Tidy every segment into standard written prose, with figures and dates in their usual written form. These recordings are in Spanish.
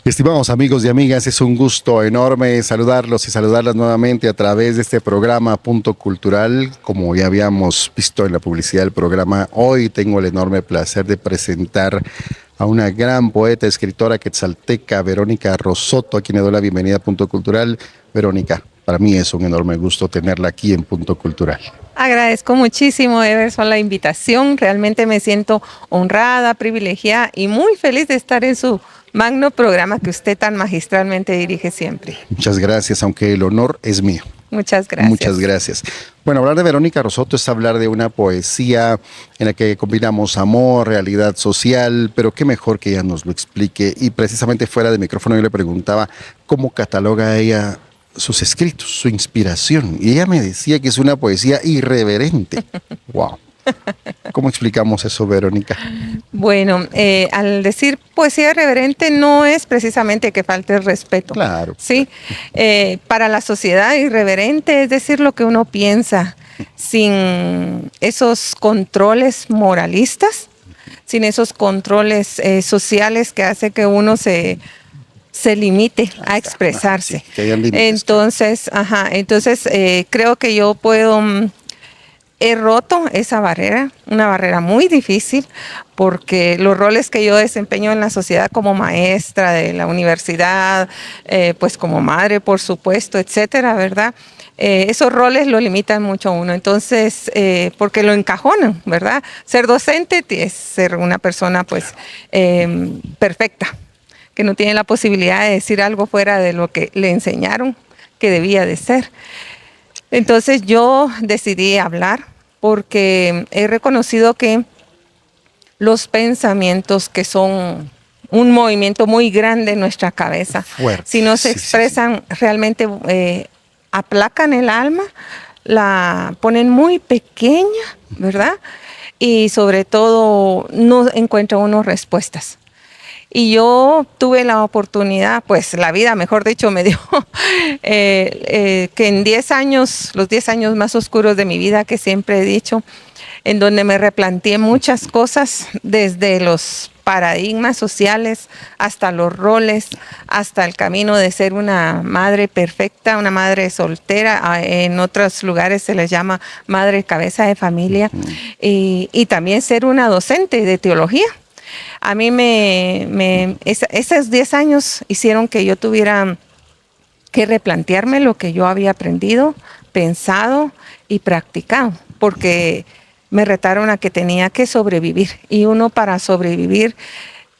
Estimados amigos y amigas, es un gusto enorme saludarlos y saludarlas nuevamente a través de este programa Punto Cultural. Como ya habíamos visto en la publicidad del programa, hoy tengo el enorme placer de presentar a una gran poeta, escritora quetzalteca, Verónica Rosotto, a quien le doy la bienvenida a Punto Cultural. Verónica, para mí es un enorme gusto tenerla aquí en Punto Cultural. Agradezco muchísimo, Everson, la invitación. Realmente me siento honrada, privilegiada y muy feliz de estar en su magno programa que usted tan magistralmente dirige siempre. Muchas gracias, aunque el honor es mío. Muchas gracias. Muchas gracias. Bueno, hablar de Verónica Rosotto es hablar de una poesía en la que combinamos amor, realidad social, pero qué mejor que ella nos lo explique. Y precisamente fuera de micrófono yo le preguntaba cómo cataloga ella sus escritos, su inspiración. Y ella me decía que es una poesía irreverente. ¡Wow! ¿Cómo explicamos eso, Verónica? Bueno, al decir poesía irreverente no es precisamente que falte el respeto. Claro. Sí, para la sociedad irreverente es decir lo que uno piensa, sin esos controles moralistas, sin esos controles sociales que hace que uno se limite a expresarse. Sí, que hayan límites. Entonces creo que yo puedo... He roto esa barrera, una barrera muy difícil, porque los roles que yo desempeño en la sociedad como maestra de la universidad, pues como madre, por supuesto, etcétera, ¿verdad? Esos roles lo limitan mucho a uno, entonces, porque lo encajonan, ¿verdad? Ser docente es ser una persona, pues, perfecta, que no tiene la posibilidad de decir algo fuera de lo que le enseñaron que debía de ser. Entonces yo decidí hablar porque he reconocido que los pensamientos, que son un movimiento muy grande en nuestra cabeza, Fuerte. si no se expresan realmente aplacan el alma, la ponen muy pequeña, ¿verdad? Y sobre todo no encuentra uno respuestas. Y yo tuve la oportunidad, pues la vida, mejor dicho, me dio que en 10 años, los 10 años más oscuros de mi vida, que siempre he dicho, en donde me replanteé muchas cosas, desde los paradigmas sociales hasta los roles, hasta el camino de ser una madre perfecta, una madre soltera, en otros lugares se les llama madre cabeza de familia, y también ser una docente de teología. A mí esos 10 años hicieron que yo tuviera que replantearme lo que yo había aprendido, pensado y practicado, porque me retaron a que tenía que sobrevivir, y uno para sobrevivir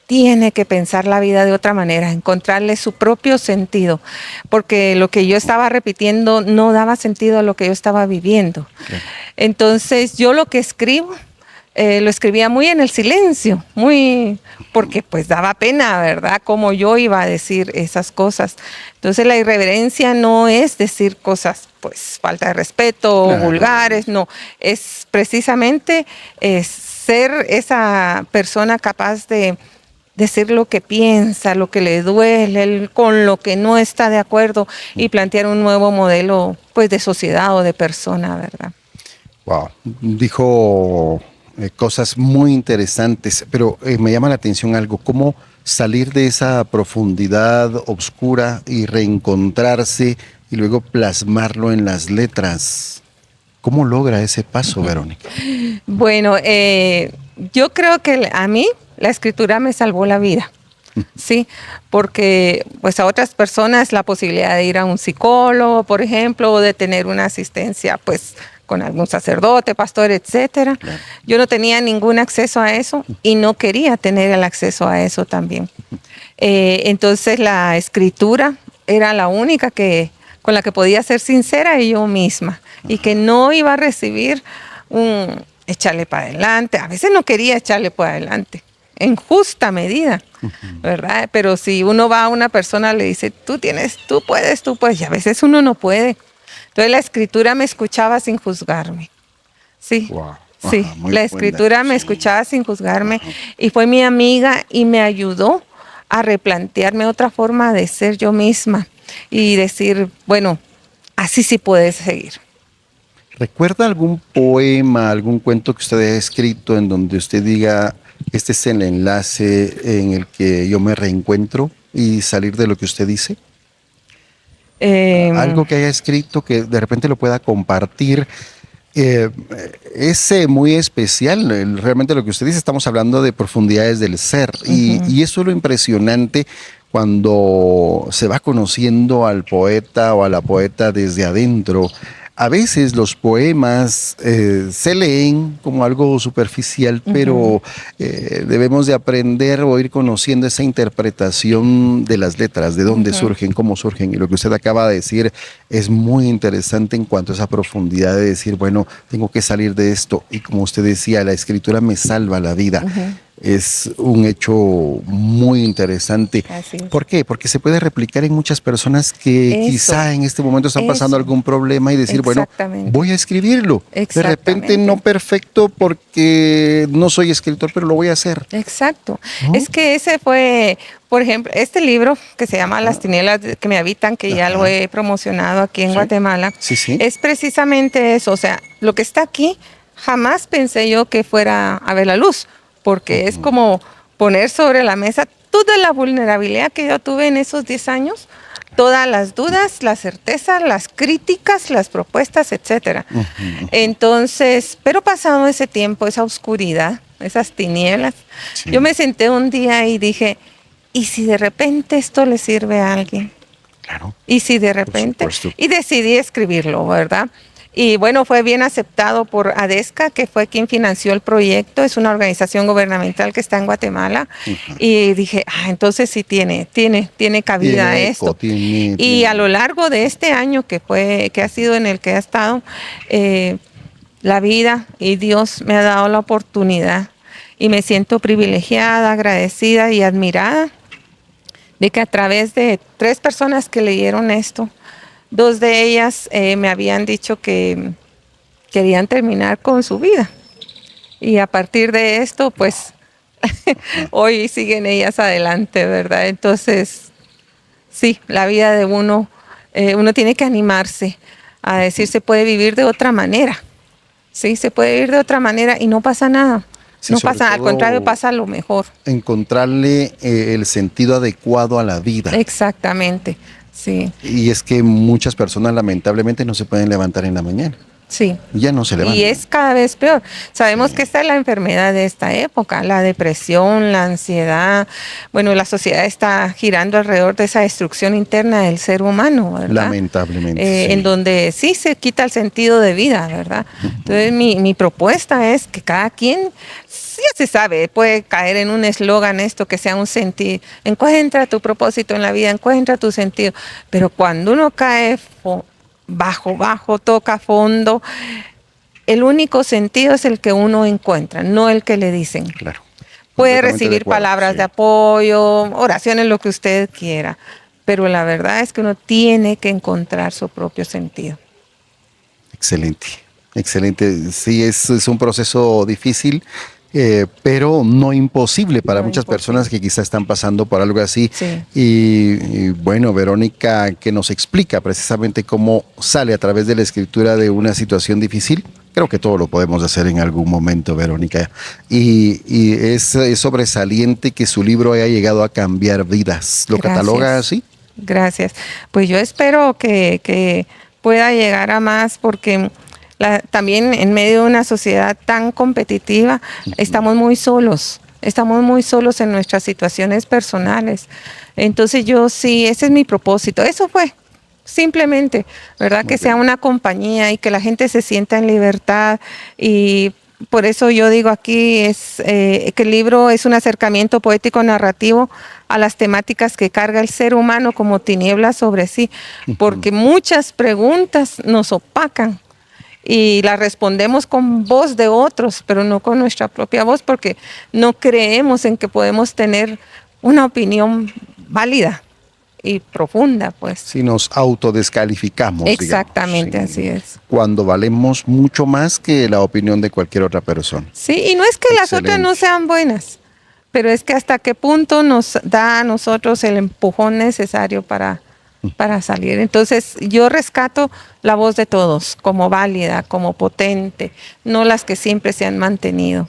tiene que pensar la vida de otra manera, encontrarle su propio sentido, porque lo que yo estaba repitiendo no daba sentido a lo que yo estaba viviendo. Okay. Entonces yo lo que escribo, lo escribía muy en el silencio, porque pues daba pena, ¿verdad? Cómo yo iba a decir esas cosas. Entonces la irreverencia no es decir cosas, pues, falta de respeto, claro, vulgares, no. Es precisamente ser esa persona capaz de decir lo que piensa, lo que le duele, con lo que no está de acuerdo, y plantear un nuevo modelo, pues, de sociedad o de persona, ¿verdad? Wow, dijo cosas muy interesantes, pero me llama la atención algo, cómo salir de esa profundidad oscura y reencontrarse y luego plasmarlo en las letras. ¿Cómo logra ese paso, Verónica? Bueno, yo creo que a mí la escritura me salvó la vida. Sí, porque pues a otras personas la posibilidad de ir a un psicólogo, por ejemplo, o de tener una asistencia, pues, con algún sacerdote, pastor, etcétera. Claro. Yo no tenía ningún acceso a eso y no quería tener el acceso a eso también. Entonces la escritura era la única con la que podía ser sincera y yo misma, y que no iba a recibir un echarle para adelante. A veces no quería echarle para adelante, en justa medida, ¿verdad? Pero si uno va a una persona, le dice, tú puedes, y a veces uno no puede. Entonces la escritura me escuchaba sin juzgarme. Sí, wow. Sí, la escritura me escuchaba sin juzgarme, y fue mi amiga y me ayudó a replantearme otra forma de ser yo misma y decir, bueno, así sí puedes seguir. ¿Recuerda algún poema, algún cuento que usted haya escrito en donde usted diga, este es el enlace en el que yo me reencuentro y salir de lo que usted dice. Algo que haya escrito que de repente lo pueda compartir. Eh, es muy especial, realmente lo que usted dice, estamos hablando de profundidades del ser y eso es lo impresionante cuando se va conociendo al poeta o a la poeta desde adentro. A veces los poemas se leen como algo superficial, pero debemos de aprender o ir conociendo esa interpretación de las letras, de dónde surgen, cómo surgen. Y lo que usted acaba de decir es muy interesante en cuanto a esa profundidad de decir, bueno, tengo que salir de esto. Y como usted decía, la escritura me salva la vida. Es un hecho muy interesante. Así es. ¿Por qué? Porque se puede replicar en muchas personas que quizá en este momento están pasando algún problema y decir, bueno, voy a escribirlo. De repente no perfecto porque no soy escritor, pero lo voy a hacer. Exacto. ¿No? Es que ese fue, por ejemplo, este libro que se llama Las tinieblas que me habitan, que ya lo he promocionado aquí en Guatemala, es precisamente eso. O sea, lo que está aquí, jamás pensé yo que fuera a ver la luz, porque es como poner sobre la mesa toda la vulnerabilidad que yo tuve en esos 10 años, todas las dudas, las certezas, las críticas, las propuestas, etcétera. Entonces, pero pasado ese tiempo, esa oscuridad, esas tinieblas, yo me senté un día y dije, ¿y si de repente esto le sirve a alguien? Claro. ¿Y si de repente? Y decidí escribirlo, ¿verdad? Y bueno, fue bien aceptado por ADESCA, que fue quien financió el proyecto. Es una organización gubernamental que está en Guatemala. Y dije, entonces sí tiene cabida esto. Y a lo largo de este año que ha sido en el que he estado, la vida y Dios me ha dado la oportunidad. Y me siento privilegiada, agradecida y admirada de que a través de 3 personas que leyeron esto, 2 de ellas me habían dicho que querían terminar con su vida. Y a partir de esto, pues, hoy siguen ellas adelante, ¿verdad? Entonces, sí, la vida de uno tiene que animarse a decir, se puede vivir de otra manera. Sí, se puede vivir de otra manera y no pasa nada. Sí, no pasa, al contrario, pasa lo mejor. Encontrarle el sentido adecuado a la vida. Exactamente. Sí. Y es que muchas personas lamentablemente no se pueden levantar en la mañana. Sí. Ya no se levantan. Y es cada vez peor. Sabemos que esta es la enfermedad de esta época, la depresión, la ansiedad. Bueno, la sociedad está girando alrededor de esa destrucción interna del ser humano, ¿verdad? Lamentablemente. En donde sí se quita el sentido de vida, ¿verdad? Entonces mi propuesta es que cada quien, ya se sabe, puede caer en un eslogan esto, que sea un sentido. Encuentra tu propósito en la vida, encuentra tu sentido. Pero cuando uno cae bajo, toca fondo, el único sentido es el que uno encuentra, no el que le dicen. Claro. Puede recibir palabras de apoyo, oraciones, lo que usted quiera, pero la verdad es que uno tiene que encontrar su propio sentido. Excelente, excelente. Sí, es un proceso difícil, pero no imposible para muchas personas que quizá están pasando por algo así. Sí. Y bueno, Verónica, que nos explica precisamente cómo sale a través de la escritura de una situación difícil. Creo que todo lo podemos hacer en algún momento, Verónica. Y es sobresaliente que su libro haya llegado a cambiar vidas. ¿Lo cataloga así? Gracias. Pues yo espero que pueda llegar a más, porque también en medio de una sociedad tan competitiva, estamos muy solos en nuestras situaciones personales. Entonces yo sí, ese es mi propósito. Eso fue simplemente, ¿verdad? Que sea una compañía y que la gente se sienta en libertad. Y por eso yo digo aquí que el libro es un acercamiento poético narrativo a las temáticas que carga el ser humano como tinieblas sobre sí, porque muchas preguntas nos opacan y las respondemos con voz de otros, pero no con nuestra propia voz, porque no creemos en que podemos tener una opinión válida y profunda, pues. Si nos autodescalificamos. Exactamente, digamos, así es. Cuando valemos mucho más que la opinión de cualquier otra persona. Sí, y no es que las otras no sean buenas, pero es que hasta qué punto nos da a nosotros el empujón necesario para salir. Entonces yo rescato la voz de todos como válida, como potente, no las que siempre se han mantenido.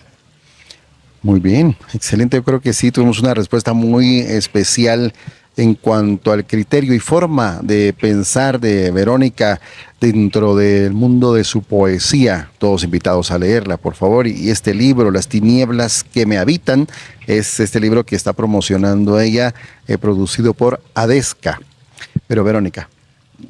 Muy bien, excelente. Yo creo que sí, tuvimos una respuesta muy especial en cuanto al criterio y forma de pensar de Verónica dentro del mundo de su poesía. Todos invitados a leerla, por favor. Y este libro, Las tinieblas que me habitan, es este libro que está promocionando ella, producido por Adesca. Pero Verónica,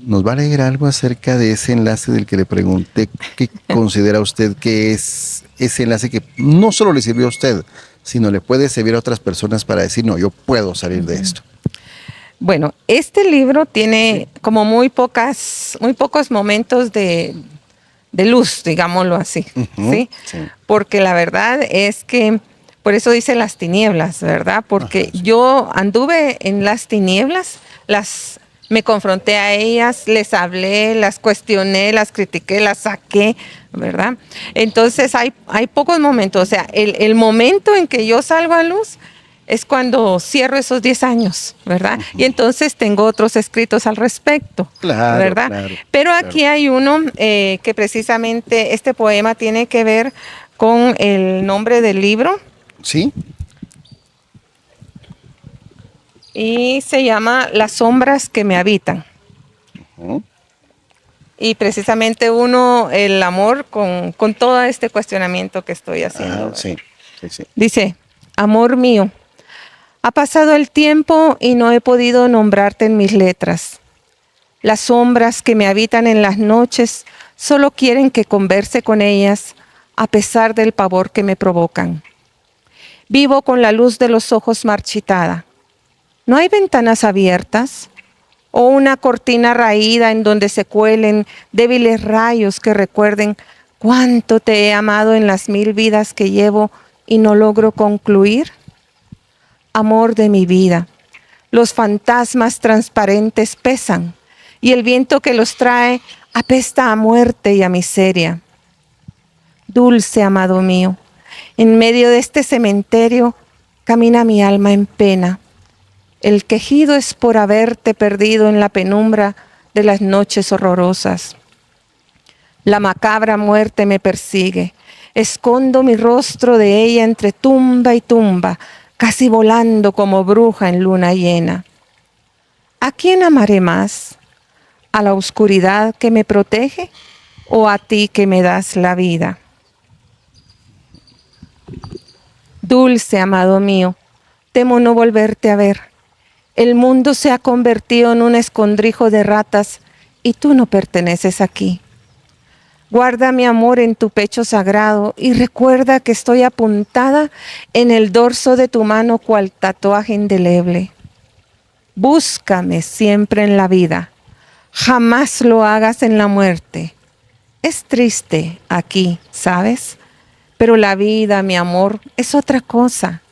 ¿nos va a leer algo acerca de ese enlace del que le pregunté? ¿Qué considera usted que es ese enlace que no solo le sirvió a usted, sino le puede servir a otras personas para decir, no, yo puedo salir de esto? Bueno, este libro tiene como muy pocos momentos de luz, digámoslo así, Ujú, ¿sí? sí. Porque la verdad es que, por eso dice las tinieblas, ¿verdad? Porque Ajá, sí. yo anduve en las tinieblas, me confronté a ellas, les hablé, las cuestioné, las critiqué, las saqué, ¿verdad? Entonces hay pocos momentos, o sea, el momento en que yo salgo a luz es cuando cierro esos 10 años, ¿verdad? Y entonces tengo otros escritos al respecto, Claro, ¿verdad? claro, Pero claro. aquí hay uno que precisamente este poema tiene que ver con el nombre del libro ¿Sí? y se llama Las sombras que me habitan. Ujú. Y precisamente uno, el amor con todo este cuestionamiento que estoy haciendo, Ah, ¿verdad? sí, sí, sí. Dice, amor mío, ha pasado el tiempo y no he podido nombrarte en mis letras. Las sombras que me habitan en las noches solo quieren que converse con ellas a pesar del pavor que me provocan. Vivo con la luz de los ojos marchitada. ¿No hay ventanas abiertas? ¿O una cortina raída en donde se cuelen débiles rayos que recuerden cuánto te he amado en las 1000 vidas que llevo y no logro concluir? Amor de mi vida, los fantasmas transparentes pesan y el viento que los trae apesta a muerte y a miseria. Dulce amado mío, en medio de este cementerio camina mi alma en pena. El quejido es por haberte perdido en la penumbra de las noches horrorosas. La macabra muerte me persigue. Escondo mi rostro de ella entre tumba y tumba, casi volando como bruja en luna llena. ¿A quién amaré más? ¿A la oscuridad que me protege o a ti que me das la vida? Dulce amado mío, temo no volverte a ver. El mundo se ha convertido en un escondrijo de ratas y tú no perteneces aquí. Guarda mi amor en tu pecho sagrado y recuerda que estoy apuntada en el dorso de tu mano cual tatuaje indeleble. Búscame siempre en la vida, jamás lo hagas en la muerte. Es triste aquí, ¿sabes? Pero la vida, mi amor, es otra cosa,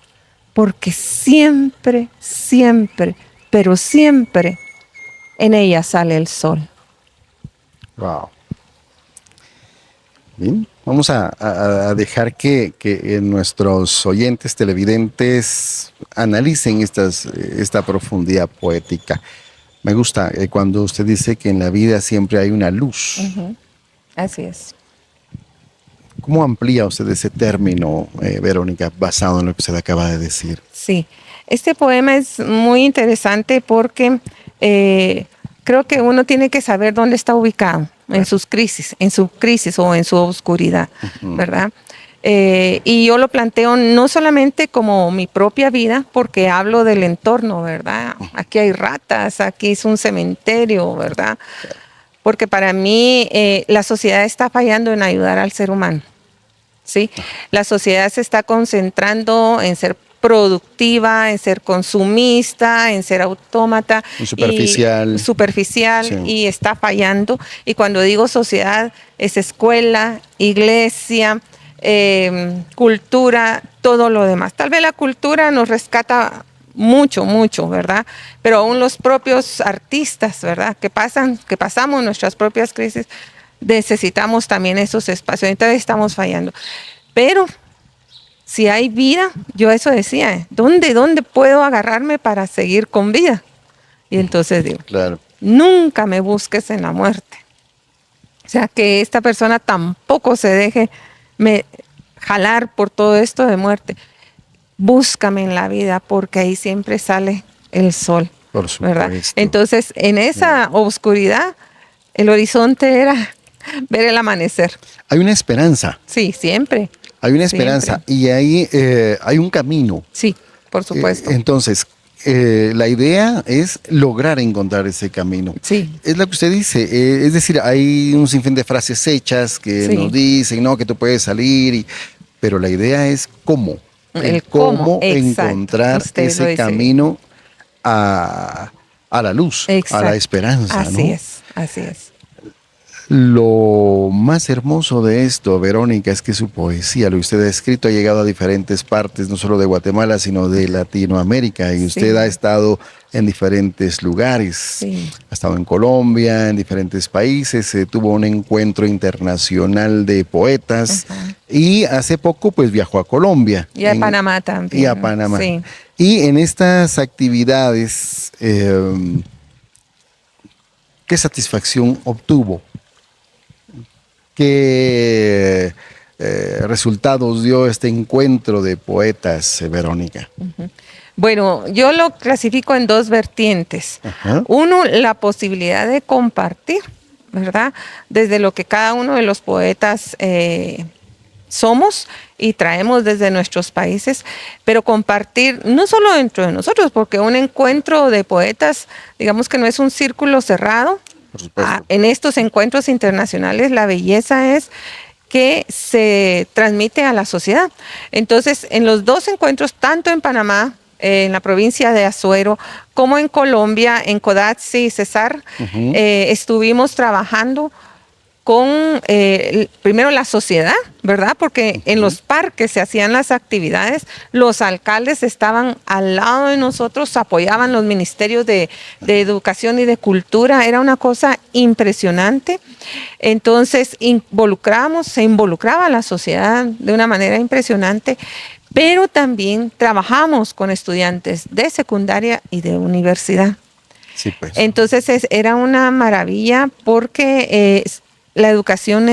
porque siempre, siempre, pero siempre en ella sale el sol. Wow. Bien, vamos a dejar que nuestros oyentes televidentes analicen esta profundidad poética. Me gusta cuando usted dice que en la vida siempre hay una luz. Ujú, así es. ¿Cómo amplía usted ese término, Verónica, basado en lo que usted acaba de decir? Sí, este poema es muy interesante porque creo que uno tiene que saber dónde está ubicado en Claro. sus crisis, en su crisis o en su oscuridad, Ujú. ¿verdad? Y yo lo planteo no solamente como mi propia vida, porque hablo del entorno, ¿verdad? Aquí hay ratas, aquí es un cementerio, ¿verdad? Porque para mí la sociedad está fallando en ayudar al ser humano. ¿Sí? La sociedad se está concentrando en ser productiva, en ser consumista, en ser autómata Muy y superficial. superficial Sí. y está fallando. Y cuando digo sociedad es escuela, iglesia, cultura, todo lo demás. Tal vez la cultura nos rescata mucho, mucho, ¿verdad? Pero aún los propios artistas, ¿verdad? Que pasamos nuestras propias crisis, necesitamos también esos espacios. Entonces estamos fallando. Pero si hay vida, yo eso decía, ¿dónde puedo agarrarme para seguir con vida? Y entonces digo, Claro. nunca me busques en la muerte. O sea, que esta persona tampoco se deje jalar por todo esto de muerte. búscame en la vida porque ahí siempre sale el sol. Por supuesto. ¿Verdad? Entonces, en esa oscuridad, el horizonte era ver el amanecer. Hay una esperanza. Sí, siempre. Hay una esperanza Siempre. y ahí hay un camino. Sí, por supuesto. Entonces, la idea es lograr encontrar ese camino. Sí. Es lo que usted dice, es decir, hay un sinfín de frases hechas que Sí. nos dicen, no, que tú puedes salir, pero la idea es cómo. El cómo, exacto. Encontrar Usted lo ese dice. camino a la luz, Exacto. a la esperanza. Así ¿no? es, así es. Lo más hermoso de esto, Verónica, es que su poesía, lo que usted ha escrito, ha llegado a diferentes partes, no solo de Guatemala, sino de Latinoamérica. Y usted Sí. ha estado en diferentes lugares. Sí. Ha estado en Colombia, en diferentes países, tuvo un encuentro internacional de poetas. Ajá. Y hace poco, pues, viajó a Colombia. Y a Panamá también. Y a Panamá. Sí. Y en estas actividades, ¿qué satisfacción obtuvo? ¿Qué resultados dio este encuentro de poetas, Verónica? Bueno, yo lo clasifico en dos vertientes. Ajá. Uno, la posibilidad de compartir, ¿verdad? Desde lo que cada uno de los poetas somos y traemos desde nuestros países, pero compartir no solo dentro de nosotros, porque un encuentro de poetas, digamos que no es un círculo cerrado. Por supuesto. En estos encuentros internacionales la belleza es que se transmite a la sociedad. Entonces, en los dos encuentros, tanto en Panamá, en la provincia de Azuero, como en Colombia, en Codazzi y Cesar, estuvimos trabajando con primero la sociedad, ¿verdad? Porque en los parques se hacían las actividades, los alcaldes estaban al lado de nosotros, apoyaban los ministerios de educación y de cultura, era una cosa impresionante. Entonces se involucraba la sociedad de una manera impresionante, pero también trabajamos con estudiantes de secundaria y de universidad. Sí, pues. Entonces era una maravilla porque la educación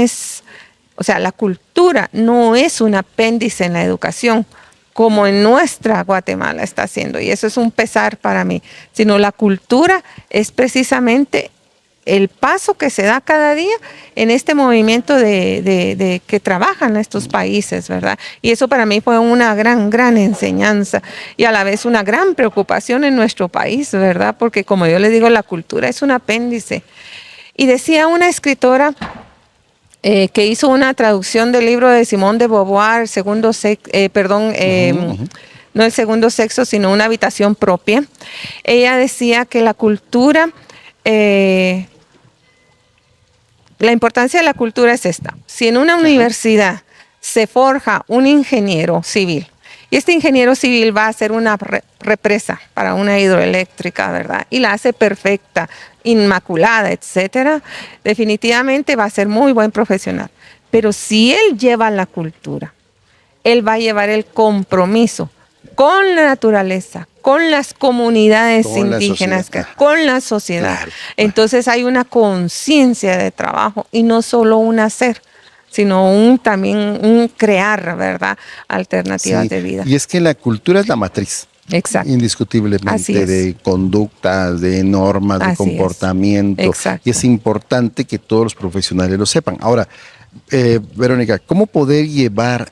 la cultura no es un apéndice en la educación, como en nuestra Guatemala está haciendo, y eso es un pesar para mí, sino la cultura es precisamente el paso que se da cada día en este movimiento de que trabajan estos países, ¿verdad? Y eso para mí fue una gran enseñanza y a la vez una gran preocupación en nuestro país, ¿verdad? Porque como yo les digo, la cultura es un apéndice. Y decía una escritora que hizo una traducción del libro de Simone de Beauvoir, no el segundo sexo, sino una habitación propia. Ella decía que la cultura, la importancia de la cultura es esta. Si en una universidad se forja un ingeniero civil, y este ingeniero civil va a hacer una represa para una hidroeléctrica, ¿verdad? Y la hace perfecta, inmaculada, etcétera, definitivamente va a ser muy buen profesional. Pero si él lleva la cultura, él va a llevar el compromiso con la naturaleza, con las comunidades indígenas, con la sociedad. Claro. Entonces hay una conciencia de trabajo y no solo un hacer, sino también un crear, ¿verdad? Alternativas de vida. Y es que la cultura es la matriz. Exacto. Indiscutiblemente de conductas, de normas, de comportamiento. Exacto. Y es importante que todos los profesionales lo sepan. Ahora, Verónica, ¿cómo poder llevar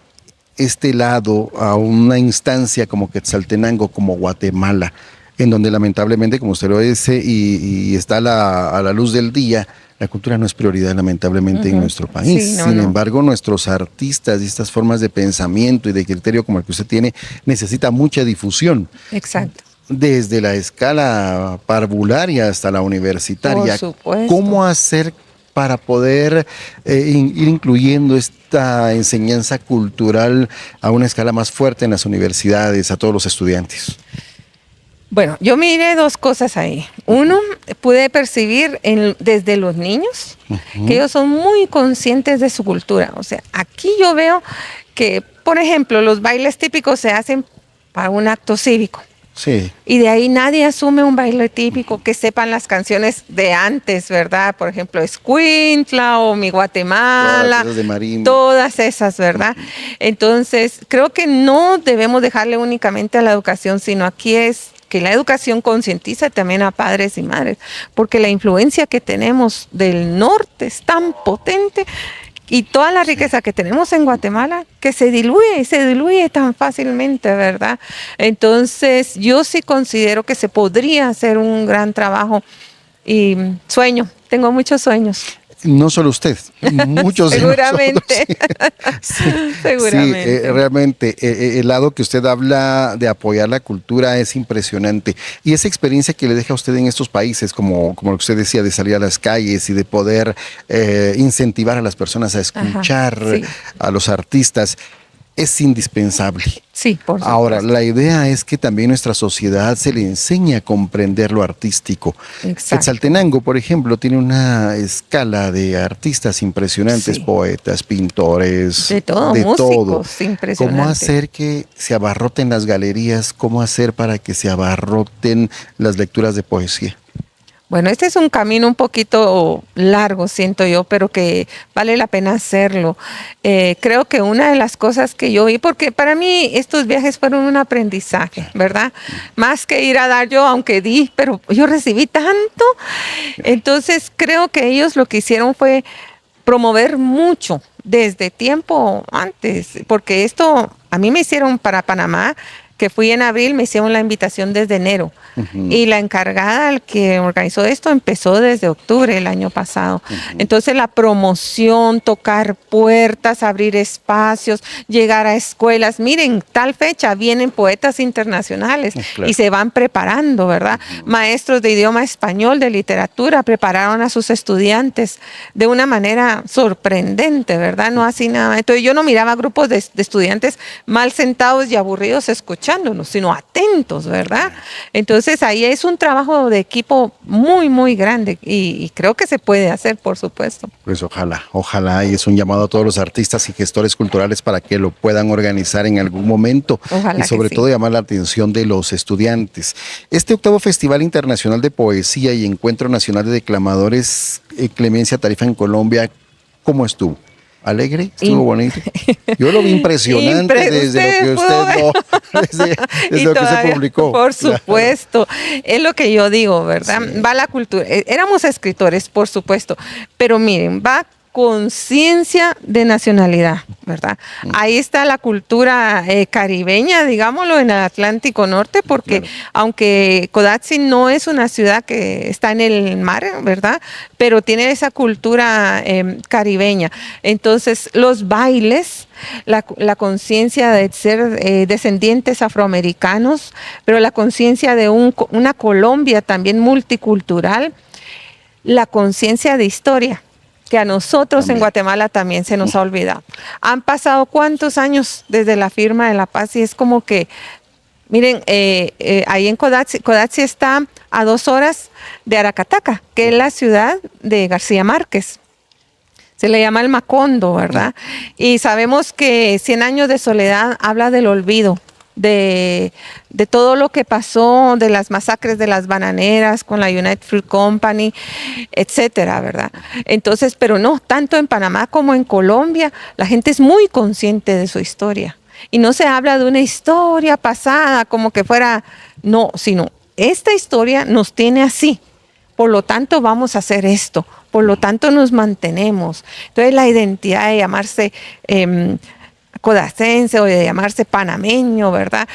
este lado a una instancia como Quetzaltenango, como Guatemala, en donde lamentablemente, como usted lo dice, y está a la luz del día, la cultura no es prioridad lamentablemente en nuestro país? Sí, Sin embargo, nuestros artistas y estas formas de pensamiento y de criterio como el que usted tiene, necesita mucha difusión. Exacto. Desde la escala parvularia hasta la universitaria. Por supuesto. ¿Cómo hacer para poder ir incluyendo esta enseñanza cultural a una escala más fuerte en las universidades, a todos los estudiantes? Bueno, yo miré dos cosas ahí. Uno, pude percibir desde los niños que ellos son muy conscientes de su cultura. O sea, aquí yo veo que, por ejemplo, los bailes típicos se hacen para un acto cívico, Sí. Y de ahí nadie asume un baile típico que sepan las canciones de antes, ¿verdad? Por ejemplo, Escuintla o Mi Todas las Guatemala, piezas de marimba. todas esas, ¿verdad? Entonces, creo que no debemos dejarle únicamente a la educación, sino aquí es que la educación concientiza también a padres y madres, porque la influencia que tenemos del norte es tan potente y toda la riqueza que tenemos en Guatemala que se diluye y se diluye tan fácilmente, ¿verdad? Entonces, yo sí considero que se podría hacer un gran trabajo y tengo muchos sueños. No solo usted, muchos de Seguramente. nosotros. Sí, Seguramente. realmente el lado que usted habla de apoyar la cultura es impresionante. Y esa experiencia que le deja a usted en estos países, como lo que usted decía, de salir a las calles y de poder incentivar a las personas a escuchar Ajá, sí. a los artistas, es indispensable. Sí, por supuesto. Ahora, la idea es que también nuestra sociedad se le enseñe a comprender lo artístico. Exacto. Quetzaltenango, por ejemplo, tiene una escala de artistas impresionantes, Sí. poetas, pintores, De todo, músicos impresionantes. ¿Cómo hacer que se abarroten las galerías? ¿Cómo hacer para que se abarroten las lecturas de poesía? Bueno, este es un camino un poquito largo, siento yo, pero que vale la pena hacerlo. Creo que una de las cosas que yo vi, porque para mí estos viajes fueron un aprendizaje, ¿verdad? Más que ir a dar yo, aunque di, pero yo recibí tanto. Entonces, creo que ellos lo que hicieron fue promover mucho desde tiempo antes, porque esto a mí me hicieron para Panamá, que fui en abril, me hicieron la invitación desde enero. Y la encargada, el que organizó esto, empezó desde octubre del año pasado. Entonces la promoción, tocar puertas, abrir espacios, llegar a escuelas. Miren, tal fecha vienen poetas internacionales Claro. y se van preparando, ¿verdad? Maestros de idioma español, de literatura, prepararon a sus estudiantes de una manera sorprendente, ¿verdad? No así nada. Entonces yo no miraba grupos de estudiantes mal sentados y aburridos escuchándonos, sino atentos, ¿verdad? Entonces ahí es un trabajo de equipo muy, muy grande y creo que se puede hacer, por supuesto. Pues ojalá, y es un llamado a todos los artistas y gestores culturales para que lo puedan organizar en algún momento. Ojalá y sobre que sí. todo llamar la atención de los estudiantes. Este octavo Festival Internacional de Poesía y Encuentro Nacional de Declamadores Clemencia Tarifa en Colombia, ¿cómo estuvo? ¿Alegre? ¿Estuvo bonito? Yo lo vi impresionante desde lo que usted desde lo que se publicó. Por supuesto, es lo que yo digo, ¿verdad? Sí. Va la cultura. Éramos escritores, por supuesto, pero miren, va conciencia de nacionalidad, ¿verdad? Ahí está la cultura caribeña, digámoslo, en el Atlántico Norte, porque claro, aunque Codazzi no es una ciudad que está en el mar, ¿verdad? Pero tiene esa cultura caribeña. Entonces, los bailes, la conciencia de ser descendientes afroamericanos, pero la conciencia de una Colombia también multicultural, la conciencia de historia, que a nosotros también en Guatemala también se nos ha olvidado. Han pasado cuántos años desde la firma de la paz y es como que, miren, ahí en Codazzi está a 2 horas de Aracataca, que es la ciudad de García Márquez. Se le llama el Macondo, ¿verdad? Y sabemos que 100 años de soledad habla del olvido, de todo lo que pasó, de las masacres de las bananeras con la United Fruit Company, etcétera, ¿verdad? Entonces, pero no, tanto en Panamá como en Colombia, la gente es muy consciente de su historia. Y no se habla de una historia pasada como que fuera, no, sino esta historia nos tiene así. Por lo tanto, vamos a hacer esto. Por lo tanto, nos mantenemos. Entonces, la identidad de llamarse codacense o de llamarse panameño, ¿verdad?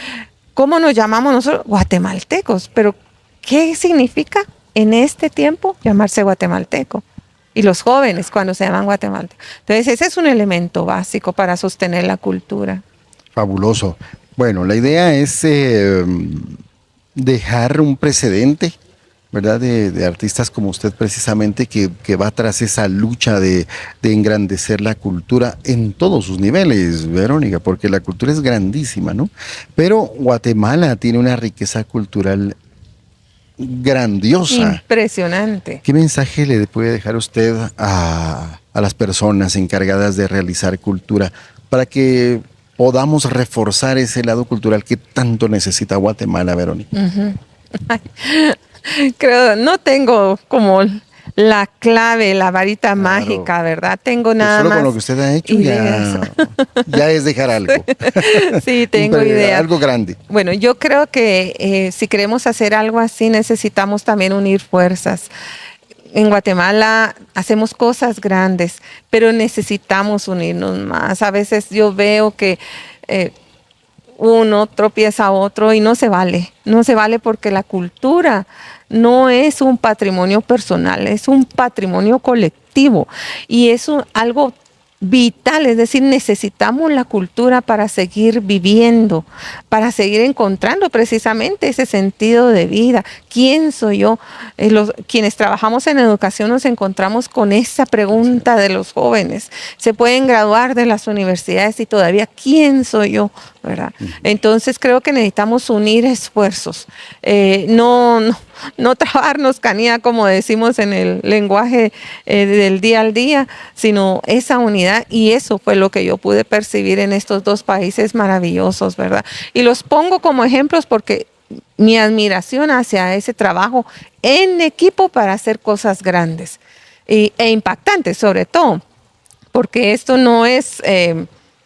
¿Cómo nos llamamos nosotros? Guatemaltecos. Pero, ¿qué significa en este tiempo llamarse guatemalteco? Y los jóvenes cuando se llaman guatemaltecos. Entonces, ese es un elemento básico para sostener la cultura. Fabuloso. Bueno, la idea es dejar un precedente, ¿verdad? De artistas como usted precisamente que va tras esa lucha de engrandecer la cultura en todos sus niveles, Verónica, porque la cultura es grandísima, ¿no? Pero Guatemala tiene una riqueza cultural grandiosa. Impresionante. ¿Qué mensaje le puede dejar usted a las personas encargadas de realizar cultura para que podamos reforzar ese lado cultural que tanto necesita Guatemala, Verónica? Creo, no tengo como la clave, la varita Claro. mágica, ¿verdad? Tengo Pues nada solo más con lo que usted ha hecho ideas. ya es dejar algo. Sí, tengo ideas. Algo grande. Bueno, yo creo que si queremos hacer algo así, necesitamos también unir fuerzas. En Guatemala hacemos cosas grandes, pero necesitamos unirnos más. A veces yo veo que uno tropieza a otro y no se vale. No se vale porque la cultura no es un patrimonio personal, es un patrimonio colectivo y es algo vital, es decir, necesitamos la cultura para seguir viviendo, para seguir encontrando precisamente ese sentido de vida. ¿Quién soy yo? Quienes trabajamos en educación nos encontramos con esa pregunta de los jóvenes. Se pueden graduar de las universidades y todavía, ¿quién soy yo? ¿Verdad? Entonces creo que necesitamos unir esfuerzos, no trabarnos canía como decimos en el lenguaje del día al día, sino esa unidad, y eso fue lo que yo pude percibir en estos dos países maravillosos, ¿verdad? Y los pongo como ejemplos porque mi admiración hacia ese trabajo en equipo para hacer cosas grandes e impactantes sobre todo, porque esto no es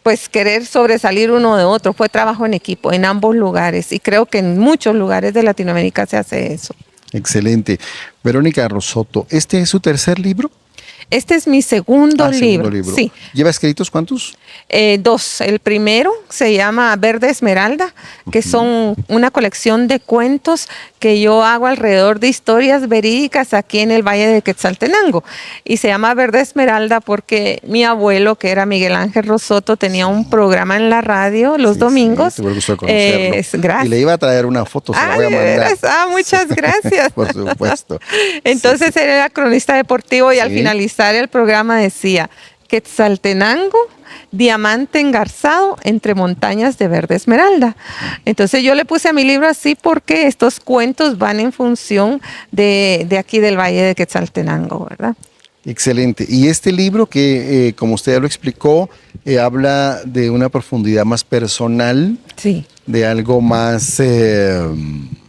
pues querer sobresalir uno de otro, fue trabajo en equipo en ambos lugares y creo que en muchos lugares de Latinoamérica se hace eso. Excelente. Verónica Rosotto, ¿este es su tercer libro? Este es mi segundo libro. Sí. ¿Lleva escritos cuántos? 2. El primero se llama Verde Esmeralda, que son una colección de cuentos que yo hago alrededor de historias verídicas aquí en el Valle de Quetzaltenango. Y se llama Verde Esmeralda porque mi abuelo, que era Miguel Ángel Rosotto, tenía un programa en la radio los domingos. Tuve el gusto de conocerlo. Gracias. Y le iba a traer una foto, se la voy a mandar. Muchas gracias. Por supuesto. Entonces él era cronista deportivo y al finalizar el programa decía: Quetzaltenango, diamante engarzado entre montañas de verde esmeralda. Entonces yo le puse a mi libro así porque estos cuentos van en función de aquí del Valle de Quetzaltenango, ¿verdad? Excelente. Y este libro que, como usted ya lo explicó, habla de una profundidad más personal, sí, de algo más,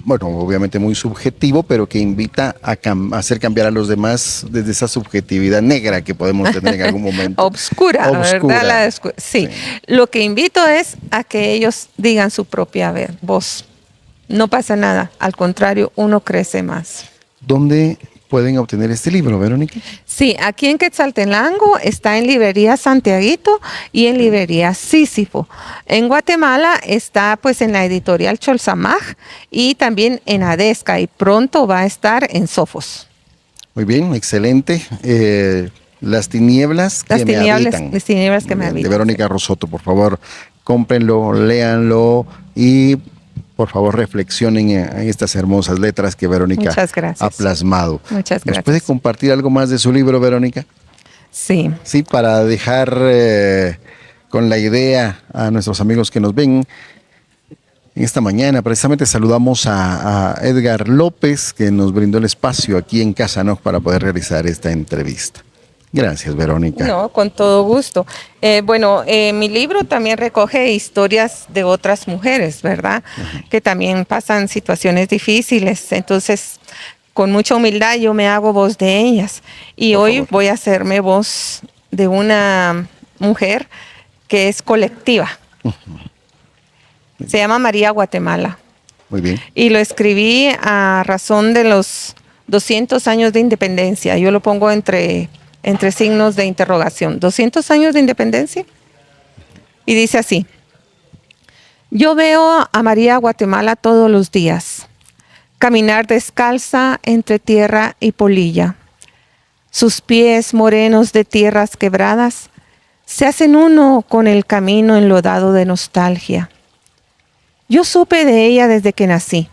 bueno, obviamente muy subjetivo, pero que invita a hacer cambiar a los demás desde esa subjetividad negra que podemos tener en algún momento. Obscura, ¿verdad? Sí. Lo que invito es a que ellos digan su propia voz. No pasa nada, al contrario, uno crece más. ¿Dónde pueden obtener este libro, Verónica? Sí, aquí en Quetzaltenango está en librería Santiaguito y en librería Sísifo. En Guatemala está pues en la editorial Cholsamaj y también en Adesca y pronto va a estar en Sofos. Muy bien, excelente. Las tinieblas que me habitan. Las tinieblas que me habitan. De Verónica Rosotto, por favor, cómprenlo, léanlo y por favor reflexionen en estas hermosas letras que Verónica ha plasmado. Muchas gracias. ¿Nos puede compartir algo más de su libro, Verónica? Sí. Sí, para dejar con la idea a nuestros amigos que nos ven. Esta mañana precisamente saludamos a Edgar López, que nos brindó el espacio aquí en Casa NOC para poder realizar esta entrevista. Gracias, Verónica. No, con todo gusto. Mi libro también recoge historias de otras mujeres, ¿verdad? Que también pasan situaciones difíciles. Entonces, con mucha humildad yo me hago voz de ellas. Y hoy voy a hacerme voz de una mujer que es colectiva. Se llama María Guatemala. Muy bien. Y lo escribí a razón de los 200 años de independencia. Yo lo pongo entre signos de interrogación. 200 años de independencia. Y dice así: yo veo a María Guatemala todos los días, caminar descalza entre tierra y polilla. Sus pies morenos de tierras quebradas se hacen uno con el camino enlodado de nostalgia. Yo supe de ella desde que nací.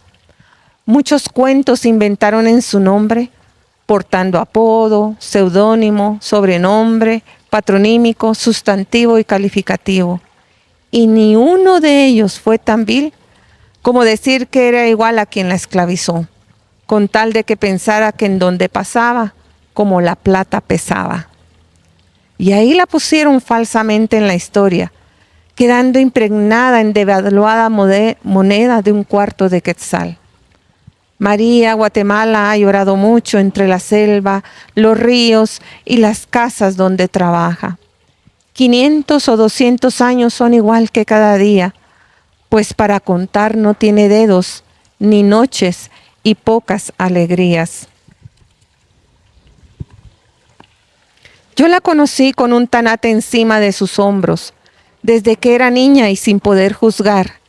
Muchos cuentos se inventaron en su nombre, portando apodo, seudónimo, sobrenombre, patronímico, sustantivo y calificativo. Y ni uno de ellos fue tan vil como decir que era igual a quien la esclavizó, con tal de que pensara que en donde pasaba, como la plata pesaba. Y ahí la pusieron falsamente en la historia, quedando impregnada en devaluada moneda de 1/4 de quetzal. María Guatemala ha llorado mucho entre la selva, los ríos y las casas donde trabaja. 500 o 200 años son igual que cada día, pues para contar no tiene dedos, ni noches y pocas alegrías. Yo la conocí con un tanate encima de sus hombros, desde que era niña y sin poder juzgar.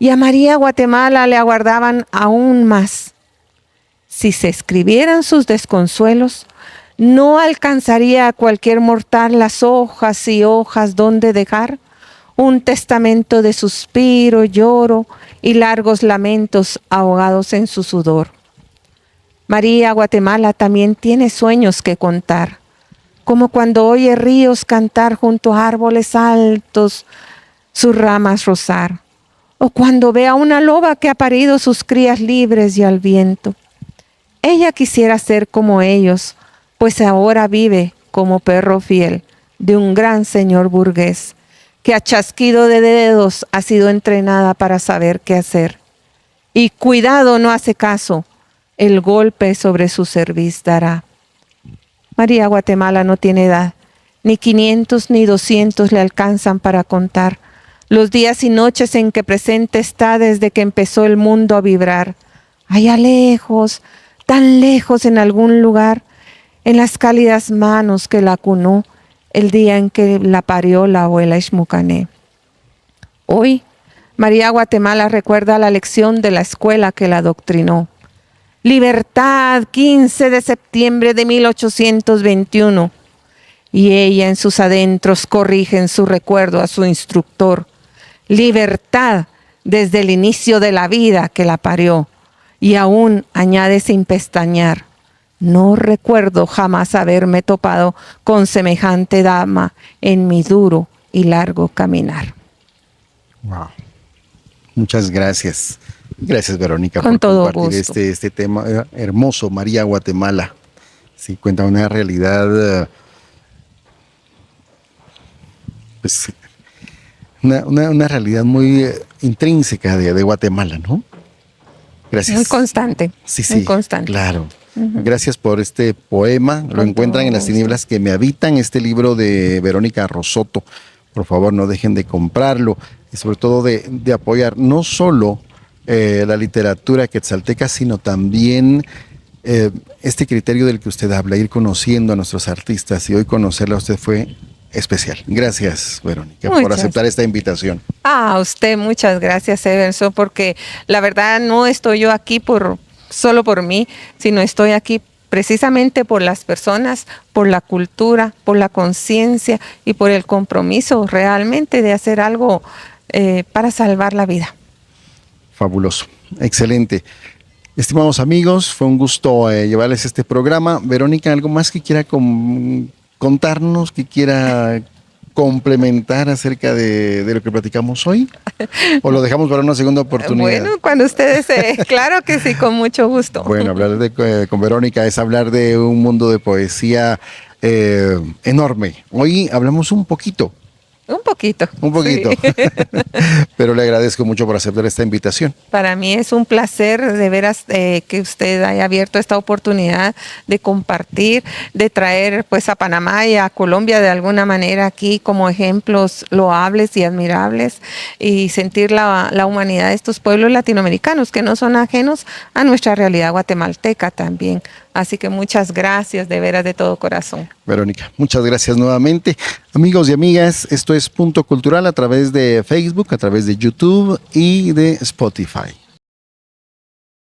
Y a María Guatemala le aguardaban aún más. Si se escribieran sus desconsuelos, no alcanzaría a cualquier mortal las hojas y hojas donde dejar un testamento de suspiro, lloro y largos lamentos ahogados en su sudor. María Guatemala también tiene sueños que contar, como cuando oye ríos cantar junto a árboles altos, sus ramas rozar, o cuando ve a una loba que ha parido sus crías libres y al viento. Ella quisiera ser como ellos, pues ahora vive como perro fiel de un gran señor burgués, que a chasquido de dedos ha sido entrenada para saber qué hacer. Y cuidado no hace caso, el golpe sobre su cerviz dará. María Guatemala no tiene edad, ni 500 ni 200 le alcanzan para contar los días y noches en que presente está desde que empezó el mundo a vibrar. Allá lejos, tan lejos en algún lugar, en las cálidas manos que la cunó el día en que la parió la abuela Xmucané. Hoy, María Guatemala recuerda la lección de la escuela que la adoctrinó. Libertad, 15 de septiembre de 1821. Y ella en sus adentros corrige en su recuerdo a su instructor. Libertad desde el inicio de la vida que la parió. Y aún añade sin pestañear. No recuerdo jamás haberme topado con semejante dama en mi duro y largo caminar. Wow. Muchas gracias. Gracias, Verónica, Con por todo compartir gusto. este tema hermoso. María Guatemala. Sí, cuenta una realidad, pues, una realidad muy intrínseca de Guatemala, ¿no? Gracias. Muy constante. Sí, muy sí, constante. claro. Gracias por este poema. Lo Con encuentran todo en Las gusto. tinieblas que me habitan, este libro de Verónica Rosoto. Por favor, no dejen de comprarlo y sobre todo de apoyar no solo la literatura quetzalteca, sino también este criterio del que usted habla, ir conociendo a nuestros artistas, y hoy conocerla a usted fue especial. Gracias, Verónica, por Muchas. aceptar esta invitación. A usted muchas gracias, Everson, porque la verdad no estoy yo aquí solo por mí, sino estoy aquí precisamente por las personas, por la cultura, por la conciencia y por el compromiso realmente de hacer algo para salvar la vida. Fabuloso, excelente. Estimados amigos, fue un gusto llevarles este programa. Verónica, ¿algo más que quiera contarnos, que quiera complementar acerca de lo que platicamos hoy? ¿O lo dejamos para una segunda oportunidad? Bueno, cuando ustedes claro que sí, con mucho gusto. Bueno, hablar con Verónica es hablar de un mundo de poesía enorme. Hoy hablamos un poquito. Un poquito. Un poquito. Sí. Pero le agradezco mucho por aceptar esta invitación. Para mí es un placer de veras que usted haya abierto esta oportunidad de compartir, de traer pues a Panamá y a Colombia de alguna manera aquí como ejemplos loables y admirables, y sentir la humanidad de estos pueblos latinoamericanos que no son ajenos a nuestra realidad guatemalteca también. Así que muchas gracias de veras de todo corazón. Verónica, muchas gracias nuevamente. Amigos y amigas, esto es Punto Cultural a través de Facebook, a través de YouTube y de Spotify.